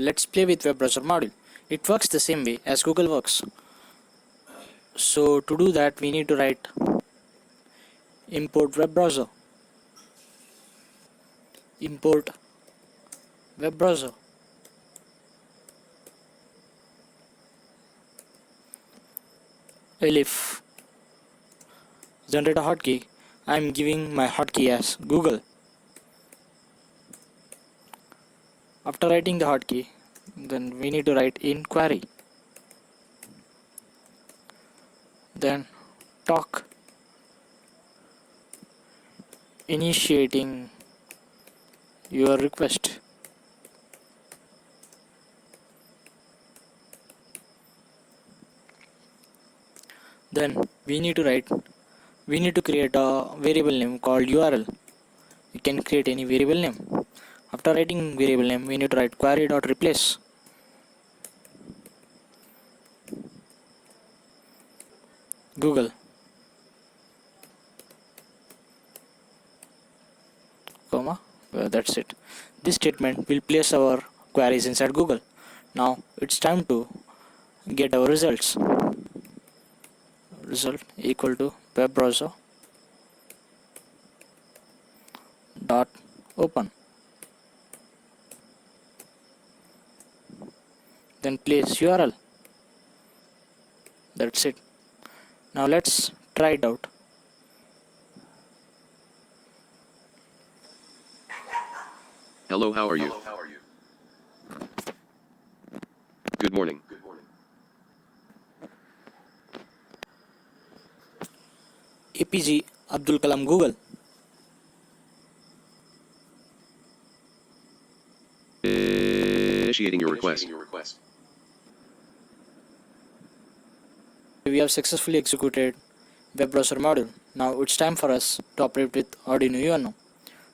let's play with Webbrowser module. It works the same way as Google works. So to do that, we need to write import Webbrowser. Import Webbrowser. Elif generate a hotkey. I am giving my hotkey as Google. After writing the hotkey, then we need to write inquiry. Then talk initiating your request. Then we need to create a variable name called URL. You can create any variable name. After writing variable name, we need to write query.replace. Google. Comma. That's it. This statement will place our queries inside Google. Now it's time to get our results. Result equal to Webbrowser dot open. Then place URL. That's it. Now let's try it out. Hello, how are you? Good morning. APG Abdul Kalam Google. Initiating your request. We have successfully executed Webbrowser module. Now it's time for us to operate with Arduino UNO.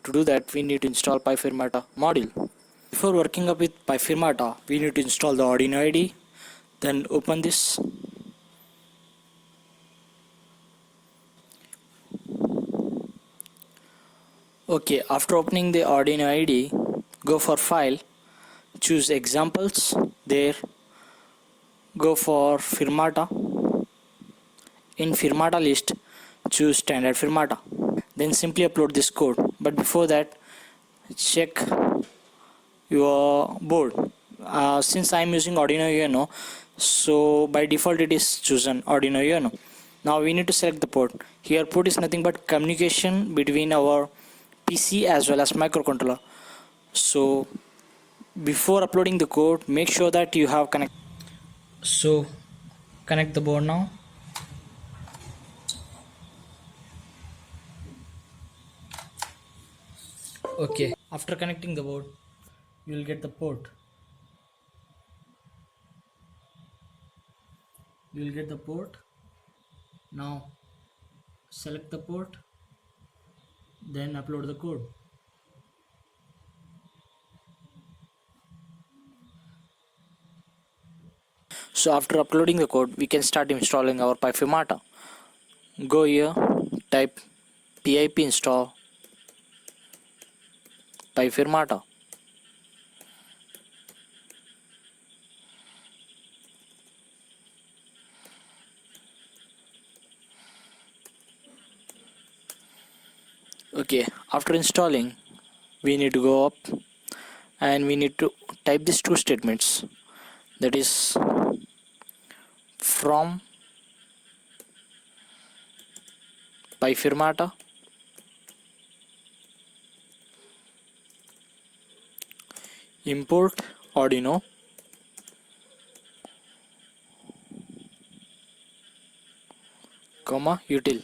To do that, we need to install pyfirmata module. Before working up with pyfirmata, we need to install the Arduino IDE. Then open this. Okay, after opening the Arduino IDE, go for File, choose Examples. There, go for Firmata. In Firmata list, choose Standard Firmata. Then simply upload this code. But before that, check your board. Since I am using Arduino UNO, so by default it is chosen Arduino UNO. Now we need to select the port. Here port is nothing but communication between our PC as well as microcontroller. So before uploading the code, make sure that you have connect. So connect the board now. Okay, after connecting the board, you will get the port. You will get the port. Now select the port, then upload the code. So after uploading the code, we can start installing our pyfirmata. Go here, type pip install pyfirmata. Okay, after installing, we need to go up and we need to type these two statements, that is from pyfirmata import Arduino comma util.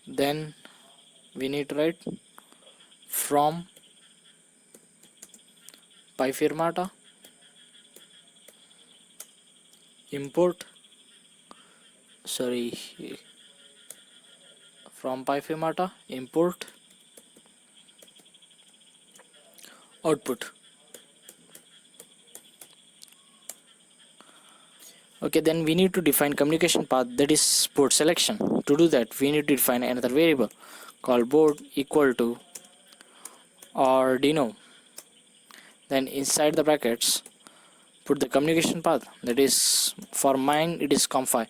Then we need to write from pyfirmata import from pyfirmata import output. Okay, then we need to define communication path, that is port selection. To do that, we need to define another variable called board equal to Arduino. then inside the brackets put the communication path, that is for mine it is confi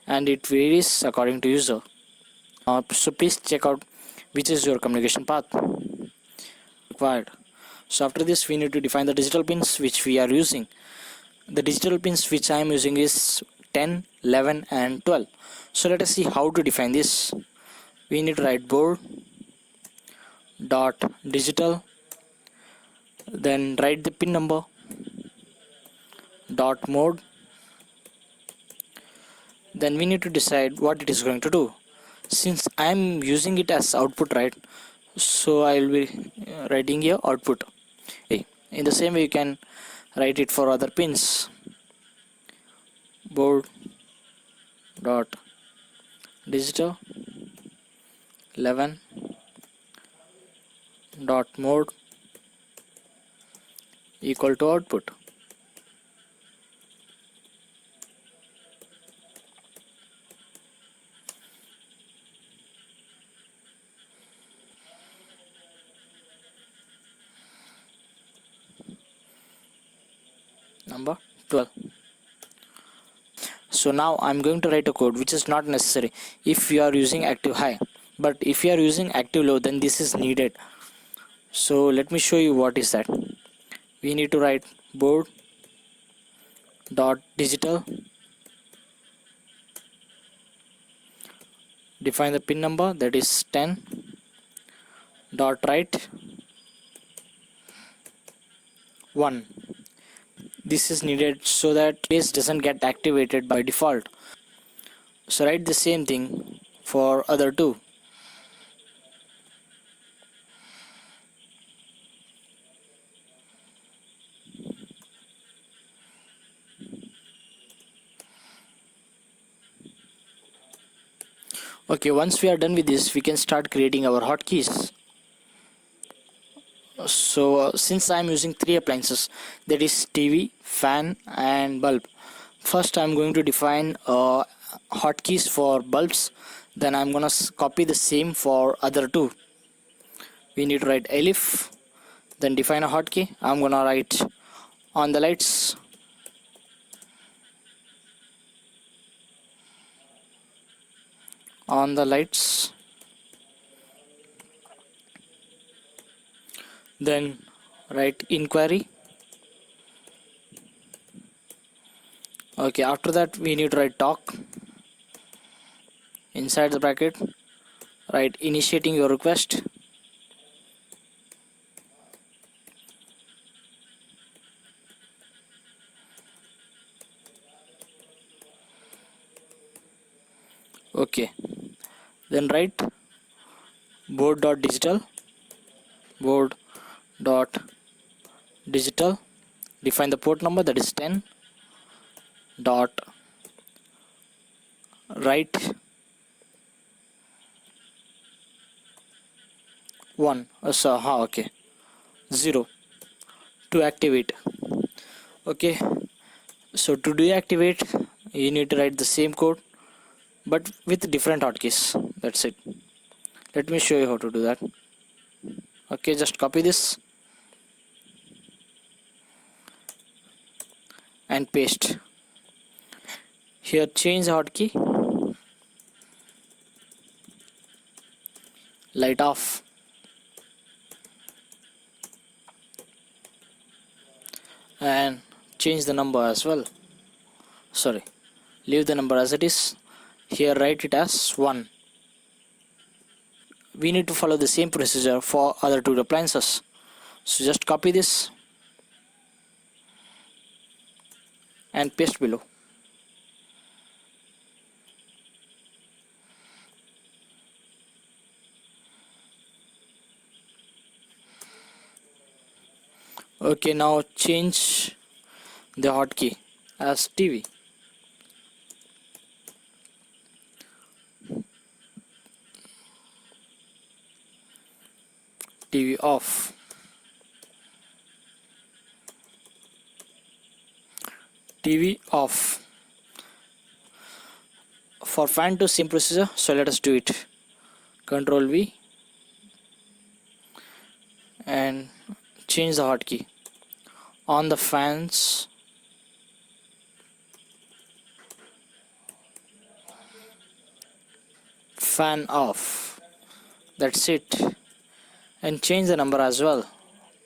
and it varies according to user. So please check out which is your communication path required. So after this we need to define the digital pins which we are using. The digital pins which I am using is 10, 11 and 12. So let us see how to define this. We need to write board dot digital, then write the pin number dot mode, then we need to decide what it is going to do. Since I am using it as output, right, so I will be writing here output. In the same way you can write it for other pins. Board dot digital 11 dot mode equal to output. Number 12. So now I'm going to write a code which is not necessary if you are using active high, but if you are using active low then this is needed. So let me show you what is that. We need to write board dot digital, define the pin number, that is 10 dot write 1. This is needed so that base doesn't get activated by default. So write the same thing for other two. Okay, once we are done with this we can start creating our hotkeys. So since I am using three appliances, that is TV, fan and bulb, first I am going to define hotkeys for bulbs, then I am gonna copy the same for other two. We need to write elif, then define a hotkey. I am gonna write on the lights, on the lights, then write inquiry. Okay, after that we need to write talk. Inside the bracket write initiating your request. Okay, then write board.digital, board.digital, define the port number, that is 10 dot write 1. Okay, 0 to activate. Okay, so to deactivate you need to write the same code but with different hotkeys. That's it. Let me show you how to do that. Okay, just copy this and paste. Here change the hotkey, light off, and change the number as well. Sorry, leave the number as it is. Here write it as 1. We need to follow the same procedure for other two appliances. So just copy this and paste below. Okay, now change the hotkey as TV. TV off. TV off. For fan to same procedure, so let us do it. Control V and change the hotkey. On the fans, fan off. That's it. And change the number as well.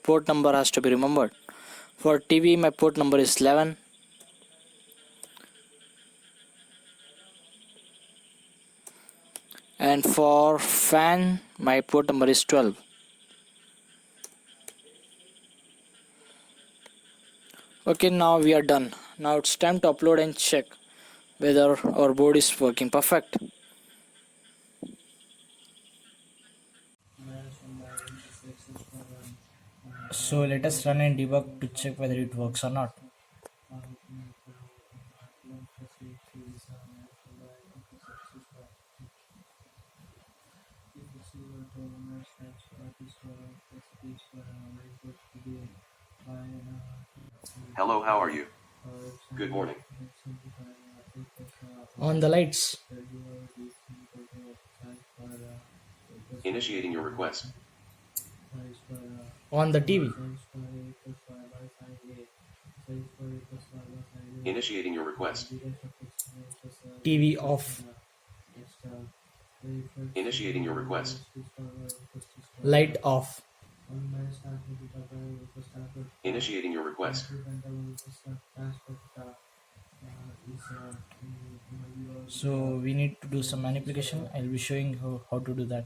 Port number has to be remembered. For TV, my port number is 11. And for fan, my port number is 12. Okay, now we are done. Now it's time to upload and check whether our board is working perfect. So let us run and debug to check whether it works or not. Hello, how are you? Good morning. On the lights, Initiating your request. on the TV, Initiating your request. TV off, Initiating your request. light off. Initiating your request. So we need to do some manipulation. I'll be showing you how to do that.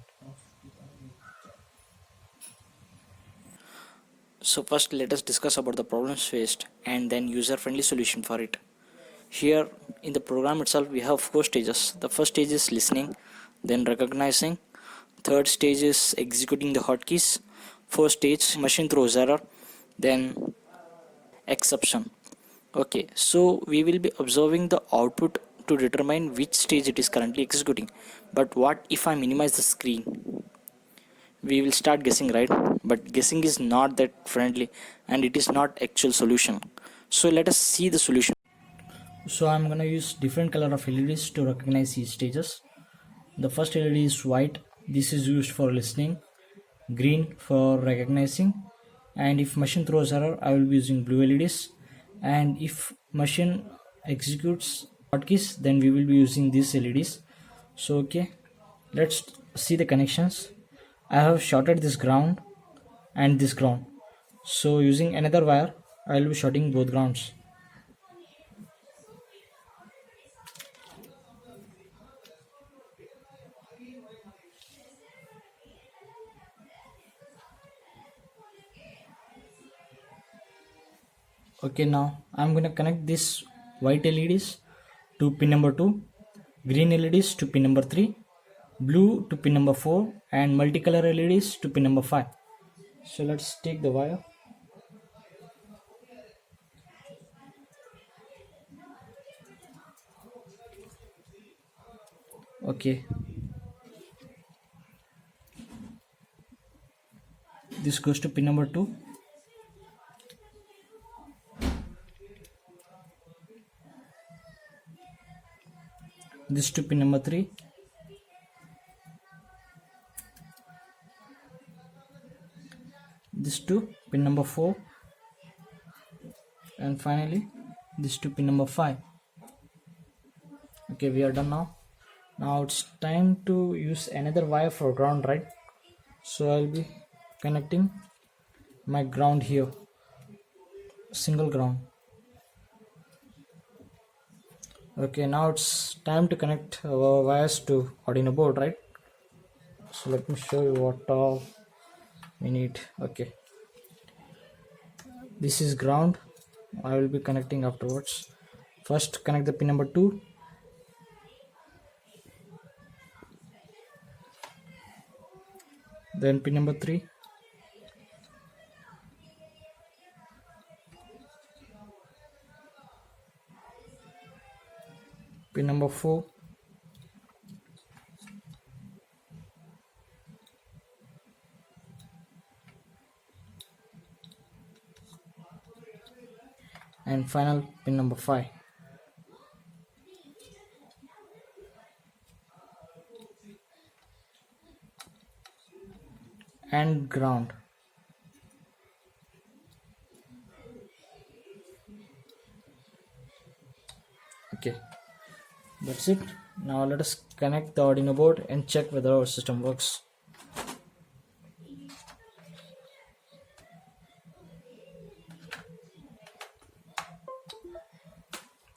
So first let us discuss about the problems faced and then user-friendly solution for it. Here in the program itself we have 4 stages. The first stage is listening, then recognizing, third stage is executing the hotkeys, fourth stage machine throws error, then exception. Okay, so we will be observing the output to determine which stage it is currently executing. But what if I minimize the screen? We will start guessing, right? But guessing is not that friendly and it is not actual solution. So let us see the solution. So I'm gonna use different color of LEDs to recognize these stages. The first LED is white. This is used for listening. Green for recognizing. And if machine throws error, I will be using blue LEDs. And if machine executes hotkeys, then we will be using these LEDs. So okay, let's see the connections. I have shorted this ground and this ground. So using another wire, I will be shorting both grounds. Okay, now I'm gonna connect this white LEDs to pin number 2, green LEDs to pin number 3, blue to pin number 4, and multicolor LEDs to pin number 5. So let's take the wire. Okay, this goes to pin number 2. This to pin number 3. This to pin number 4. And finally this to pin number 5. Okay, we are done now. Now it's time to use another wire for ground, right? So I'll be connecting my ground here, single ground. Okay, now it's time to connect our wires to Arduino board, right? So let me show you what all we need. Okay, this is ground. I will be connecting afterwards. First connect the pin number 2, then pin number 3, pin number 4, and final pin number 5. And ground. Okay, that's it. Now let us connect the Arduino board and check whether our system works.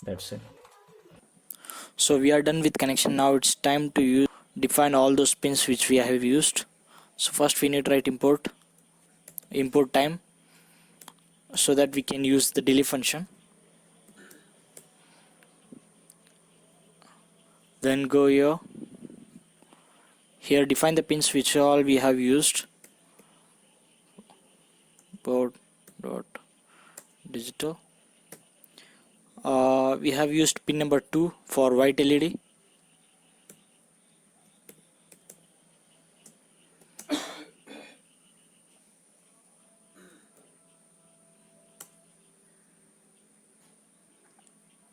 That's it. So we are done with connection. Now it's time to define all those pins which we have used. So first we need to write import time, so that we can use the delete function. Then go here define the pins which all we have used. Board dot digital. We have used pin number 2 for white LED.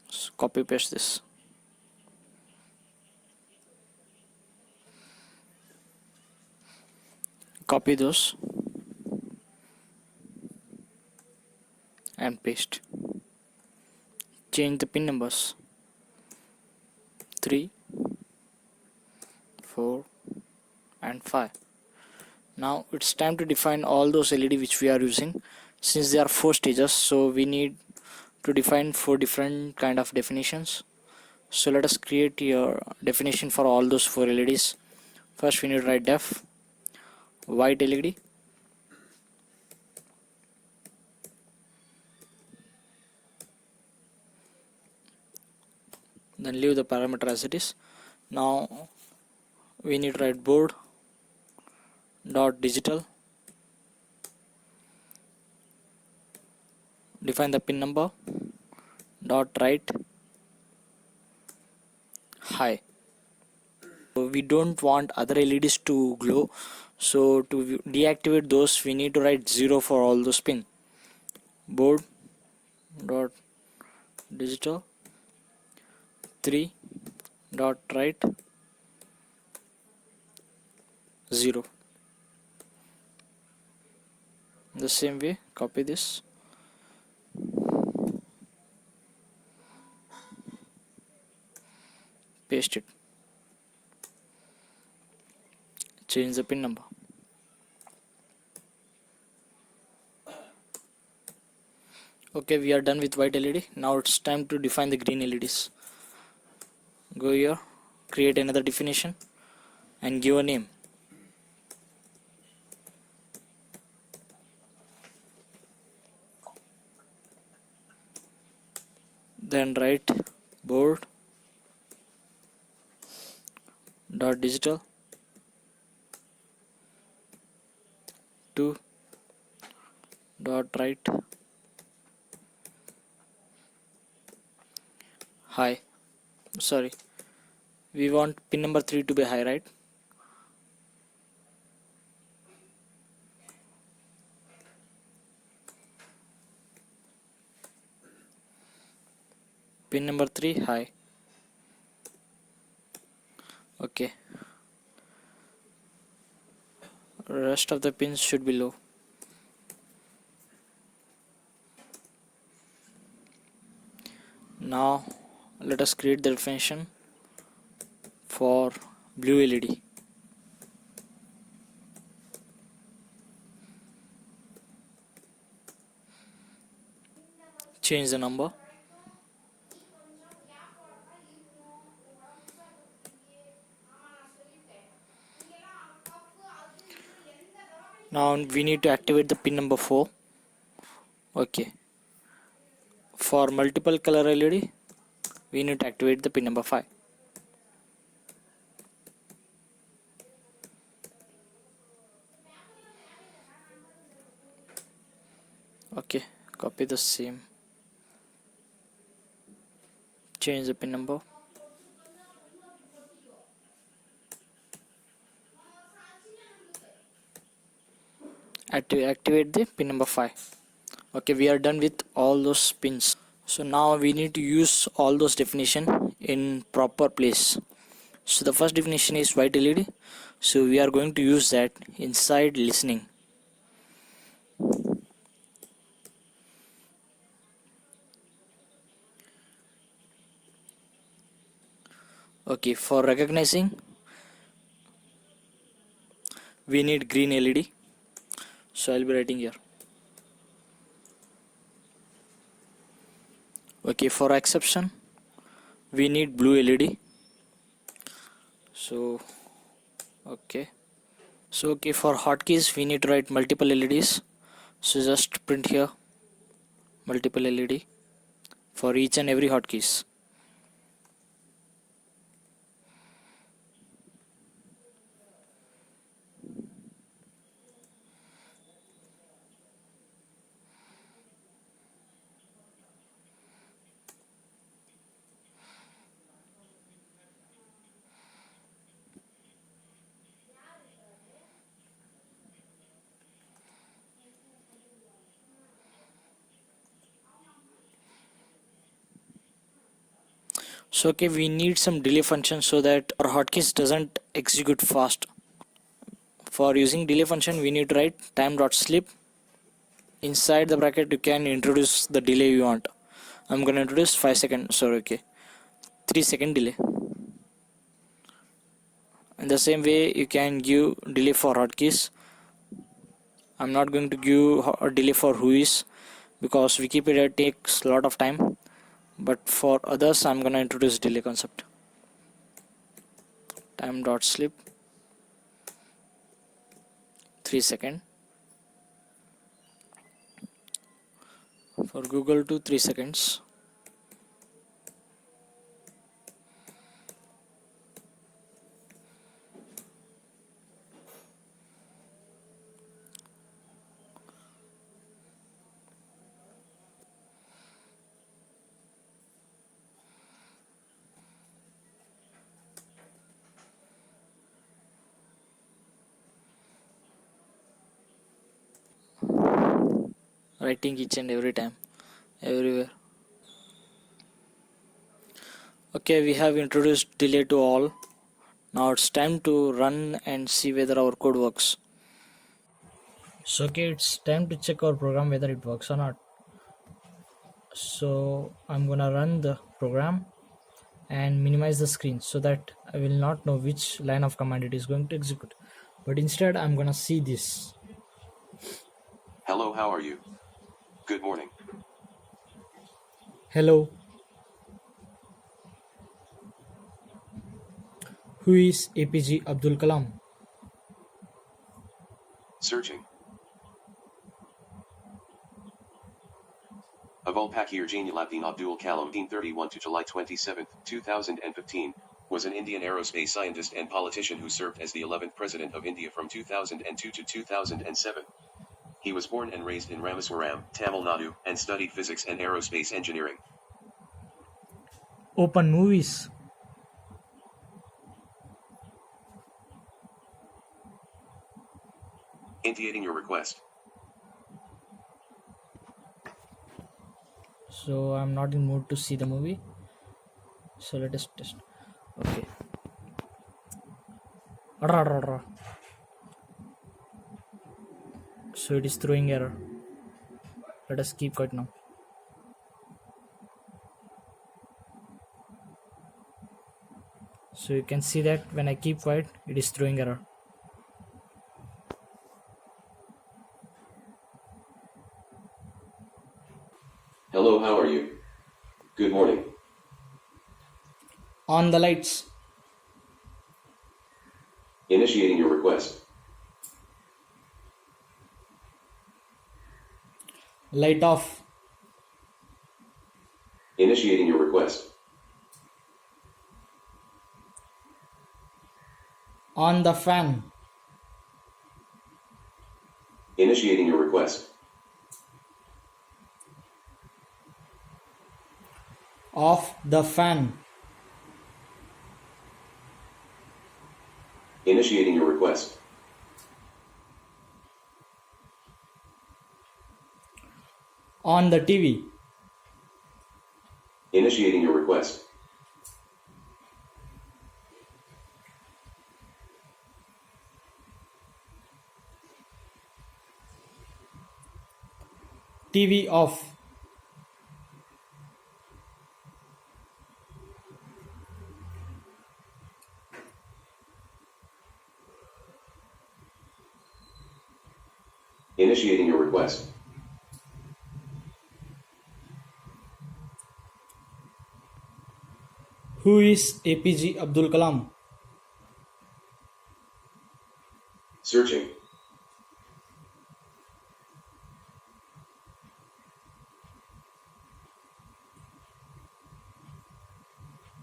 So copy paste this. Copy those and paste. Change the pin numbers 3, 4 and 5. Now it's time to define all those LED which we are using. Since there are 4 stages, so we need to define 4 different kind of definitions. So let us create your definition for all those 4 LEDs. First we need to write def white LED, then leave the parameter as it is. Now we need to write board dot digital, define the pin number dot write high. So we don't want other LEDs to glow, so to deactivate those we need to write 0 for all those pin. Board dot digital 3 dot write 0. The same way copy this, paste it, change the pin number. Okay, we are done with white LED. Now it's time to define the green LEDs. Go here, create another definition and give a name. Then write board dot digital 2 dot write high. Sorry, we want pin number 3 to be high, right? Pin number 3 high. Okay, rest of the pins should be low. Now let us create the definition for blue LED. Change the number. Now we need to activate the pin number 4. Okay, for multiple color LED we need to activate the pin number 5. Okay, copy the same, change the pin number, activate the pin number 5. Okay, we are done with all those pins. So now we need to use all those definition in proper place. So the first definition is white LED, so we are going to use that inside listening. Okay, for recognizing we need green LED, so I'll be writing here. Okay, for exception we need blue LED, so okay. So okay, for hotkeys we need to write multiple LEDs, so just print here multiple LED for each and every hotkeys. So okay, we need some delay function so that our hotkeys doesn't execute fast. For using delay function we need to write time.sleep. Inside the bracket you can introduce the delay you want. I'm gonna introduce 5 second, sorry, okay, 3 second delay. In the same way you can give delay for hotkeys. I'm not going to give a delay for whois because Wikipedia takes a lot of time, but for others I'm gonna introduce delay concept. Time.sleep 3 second. For Google to 3 seconds. Writing each and every time, everywhere. Okay, we have introduced delay to all. Now it's time to run and see whether our code works. So okay, it's time to check our program whether it works or not. So I'm gonna run the program and minimize the screen so that I will not know which line of command it is going to execute, but instead I'm gonna see this. Hello, how are you? Good morning. Hello, who is APJ Abdul Kalam? Searching. Abul Pakir Jainulabdin Abdul Kalam, 31 to July 27, 2015, was an Indian aerospace scientist and politician who served as the 11th President of India from 2002 to 2007. He was born and raised in Rameswaram, Tamil Nadu, and studied physics and aerospace engineering. Open movies. Initiating your request. So I'm not in mood to see the movie. So let us test. Okay. So it is throwing error. Let us keep quiet now. So you can see that when I keep quiet, it is throwing error. Hello, how are you? Good morning. On the lights. Initiating your request. Light off. Initiating your request. On the fan. Initiating your request. Off the fan. Initiating your request. On the TV. Initiating your request. TV off. Initiating your request. Who is APJ Abdul Kalam? Searching.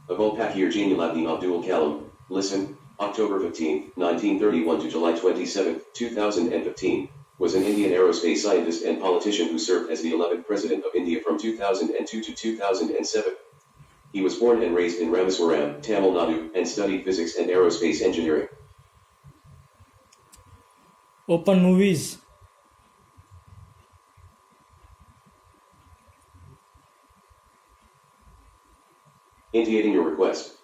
Abul Pakir Jainulabdin Abdul Kalam. Listen, October 15, 1931 to July 27, 2015, was an Indian aerospace scientist and politician who served as the 11th President of India from 2002 to 2007. He was born and raised in Rameswaram, Tamil Nadu, and studied physics and aerospace engineering. Open movies. Initiating your request.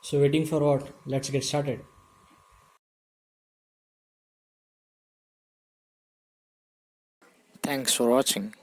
So waiting for what? Let's get started. Thanks for watching.